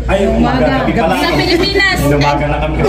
Ay, umaga. Gabi pala. Sa Pilipinas. Umaga na kami.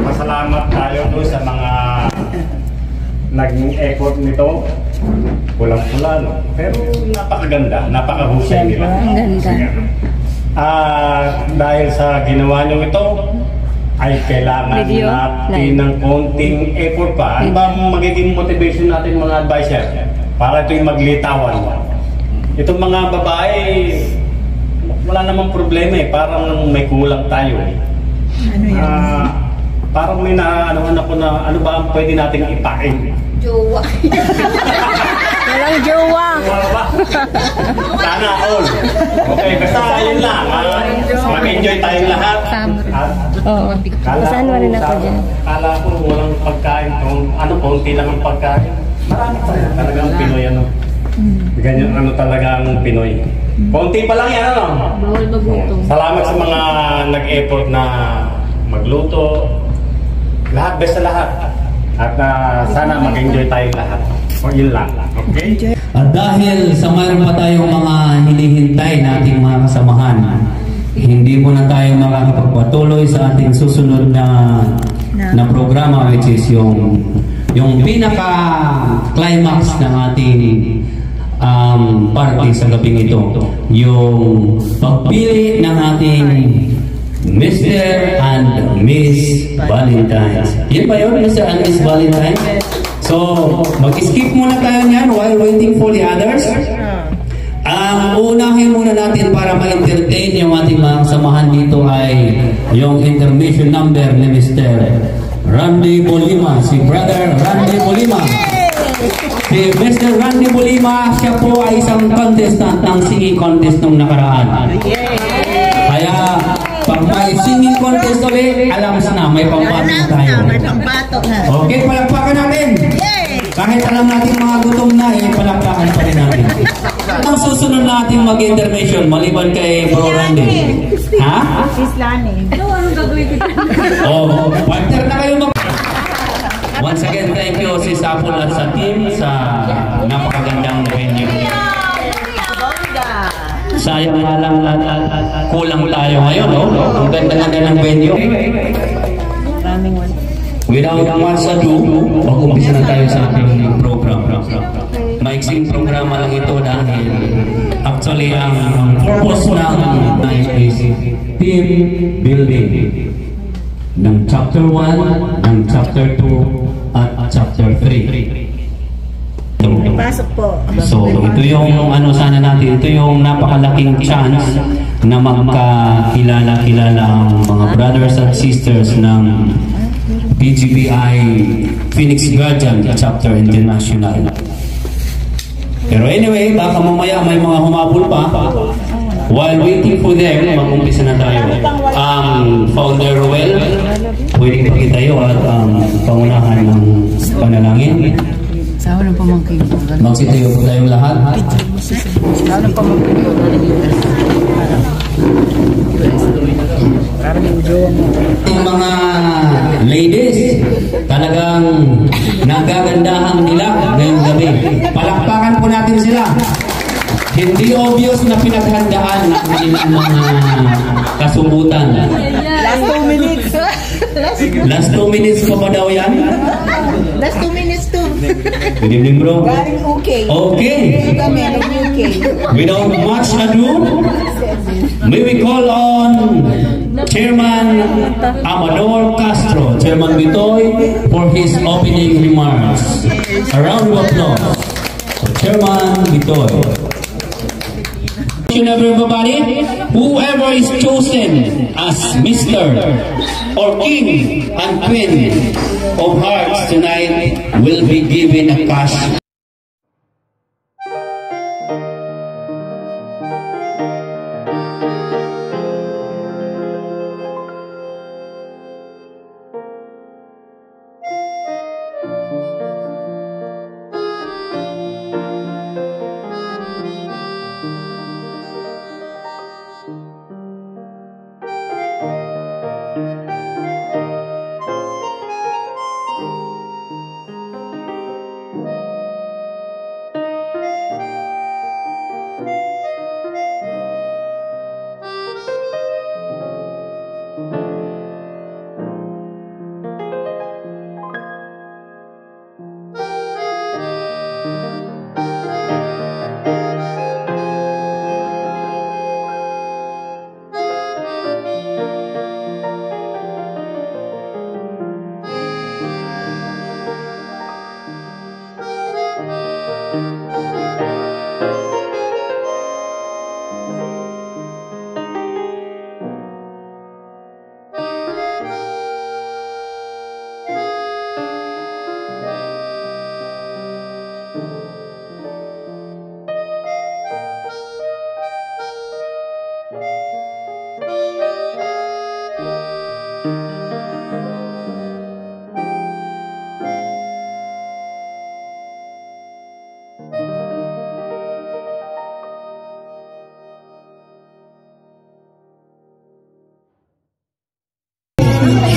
Pasalamat tayo doon sa mga naging effort nito. Pulang-pula, no? Pero napakaganda, napakahusay nila. Ang ganda. Dahil sa ginawa nyo ito, ay kailangan natin ng konting effort pa. Ano ba magiging motivation natin mga advisor? Para ito'y maglitawan. Itong mga babae, wala namang problema eh. Parang may kulang tayo eh. Ano yan? Parang may naanohan ako na ano ba ang pwede nating ipain? Jowa. Walang jowa. Wala ba? Sana all. Okay, basta yun lang. Mag-enjoy tayong lahat. Oo. Saan mo rin ako dyan? Kala ko walang pagkain. Konti lang ang pagkain. Marami pa rin talagang Pinoy ano. Ganyan ano talagang Pinoy. Konti pa lang yan ano. Bawal magutom. Salamat sa mga nag-effort na magluto. Lahat, best sa lahat. At sana mag-enjoy tayo lahat. O yun lang. Okay? At dahil sa mayroon pa tayong mga hinihintay nating mga kasamahan, hindi muna tayo makakapagpatuloy sa ating susunod na programa, which is yung pinaka-climax ng ating party sa gabing ito. Yung pagpili ng ating Mr. and Miss Valentine's. Yan ba yun, Mr. and Miss Valentine's? So, mag-skip muna tayo niyan while waiting for the others. Unahin muna natin para ma-entertain yung ating mga kasamahan dito ay yung intermission number ni Mr. Randy Bolima, si Brother Randy Bolima. Si Mr. Randy Bolima, siya po ay isang contestant ng singing contest nung nakaraan. Kaya, pag may singing contest ulit, alam na, may pambato tayo. Okay, palakpakan natin. Kahit alam natin mga gutom na, palakpakan pa rin natin. Ang susunod natin mag-intervention, maliban kay Bro Randy. Ha? Islani. Anong gagawin ko? Oh, partner na kayo mag... Once again, thank you si Sapul at sa team sa napakagandang venue. Sayang nga lang kulang tayo ngayon, no? Ang ganda-ganda ng venue. Without much ado, mag-umpisa na tayo sa ating program. Maiksing programa lang ito dahil actually ang purpose ng night is team building ng chapter 1, ng chapter 2, at chapter 3. Pasok po. So, ito yung ano sana natin, ito yung napakalaking chance na magkakilala-kilala ang mga brothers at sisters ng PGBI Phoenix Guardian Chapter International. Pero anyway, baka mamaya may mga humabol pa. While waiting for them, mag-umpisa na tayo. Founder Ruel, pwedeng pakitayo at pangunahan ng panalangin. Sawa ng pamangkin ko. Magsitayo po tayong lahat. Sawa ng pamangkin ko. Yung mga ladies, talagang nagagandahan nila ngayong gabi. Palakpakan po natin sila. Hindi obvious na pinaghandaan ng kanilang mga kasubutan. Last 2 minutes. Last 2 minutes pa ba daw yan? Last 2 minutes too. Good evening, bro. Galing okay. Okay. Kami, okay. Without much ado, may we call on Chairman Amador Castro, Chairman Bitoy, for his opening remarks. A round of applause for Chairman Bitoy. Everybody, whoever is chosen as Mr. or King and Queen of Hearts tonight will be given a cash.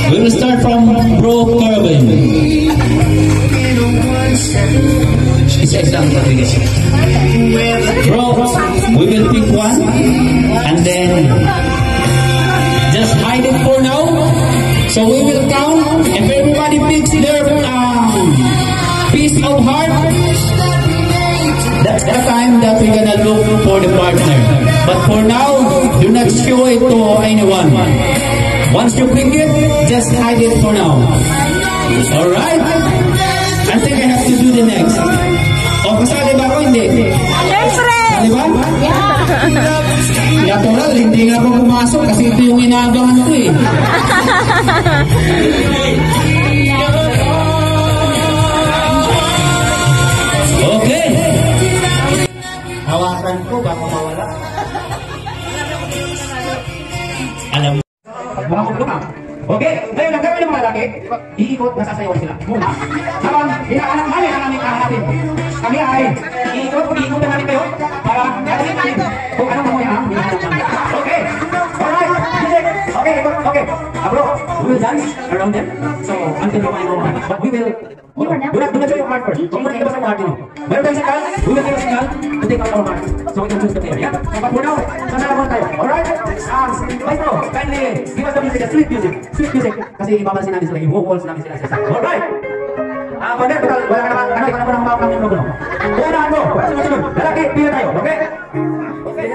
We will start from Bro Caravan. Isa-isang Rodriguez. Bro, we will pick one and then just hide it for now. So we will count. If everybody picks their piece of heart, that's the time that we're gonna look for the partner. But for now, do not show it to anyone. Once you pick it, just hide it for now. Alright? I think I have to do the next. O, kasali ba ako? Hindi. Di ba? Natural, hindi nga ako pumasok kasi ito yung inaabangan ko eh. Okay. Hawakan ko, baka mawala. Alam mo. Mga kumpulong. Okay, ngayon ang gawin ng mga lalaki, iikot na sasayawan sila. Muna, habang hinahanap namin ang aming kahanapin. Kami ay iikot namin kayo para gawin namin kung anong mga ang hinahanap namin. Okay, alright, music. Okay, okay. Bro, we will dance around them. So, until you find our heart. But we will, do not show your heart first. Huwag mo na ilabas ang heart nyo. Meron tayong signal, we will give a signal to take out our heart. So, we can choose the player, yeah? So, but for now, sasalaman tayo. Alright? Maestro, kindly give us the music, sweet music. Sweet music. Kasi ibabalsin namin sila, i-vocals namin sila sa isa. Alright? Partner, total, wala ka naman, ikaw naman ang mawak namin ng gulo. Unahan mo, sunod-sunod. Lalaki, pila tayo, okay? Okay.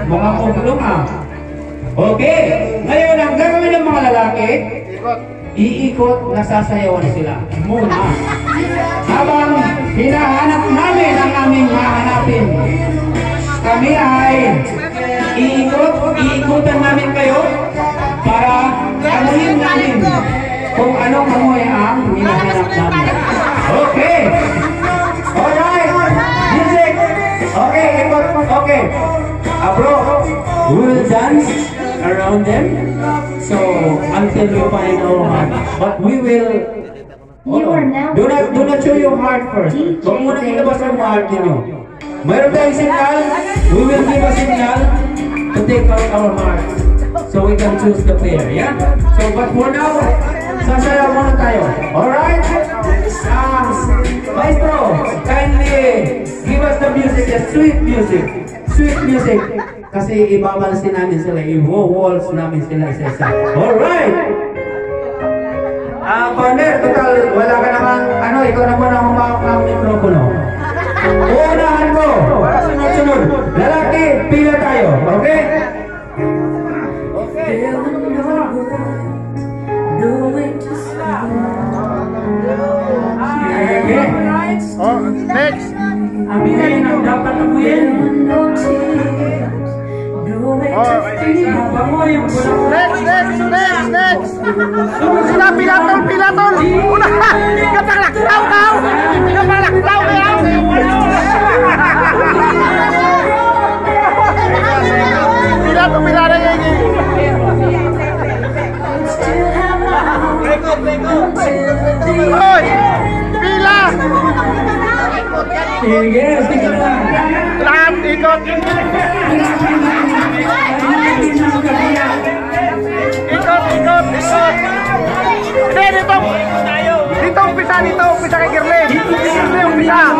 Mga kumpulong ha. Okay, ngayon ang gagawin ng mga lalaki, iikot na sasayawan sila muna. Habang hinahanap namin ang aming hahanapin, kami ay iikutan namin kayo para anuhin namin kung anong amoy ang hinahanap namin. Okay, alright, music. Okay, ikot, okay. Bro, we will dance around them, so until we find our heart. But we will. Do not show your heart first. Huwag muna ilabas ang heart ninyo. Mayroon tayong signal. We will give a signal to take out our heart, so we can choose the player. Yeah. So, but for now, sasayaw muna tayo. Alright. Maestro, kindly give us the music, the sweet music. Sweet music. Kasi ibabalsin namin sila, i-walls namin sila isa-isa. Alright! Partner, total, wala ka naman, ikaw naman ang humawak ng mikropono. Unahan mo, para sunod-sunod. Lalaki, pila tayo, okay? Okay. Oh, next! Aminin ang dapat abuyin. Next! Sila pilatol! Unahan! Kapalaklaw daw! Kapalaklaw daw! Pilado yan! Hoy! Pila! Sige, sige lang. Lahat ikot! Ikot! Hindi, dito umpisa kay Girlen. Dito umpisa.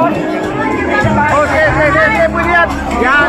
O, sige, pwede yan. Yan.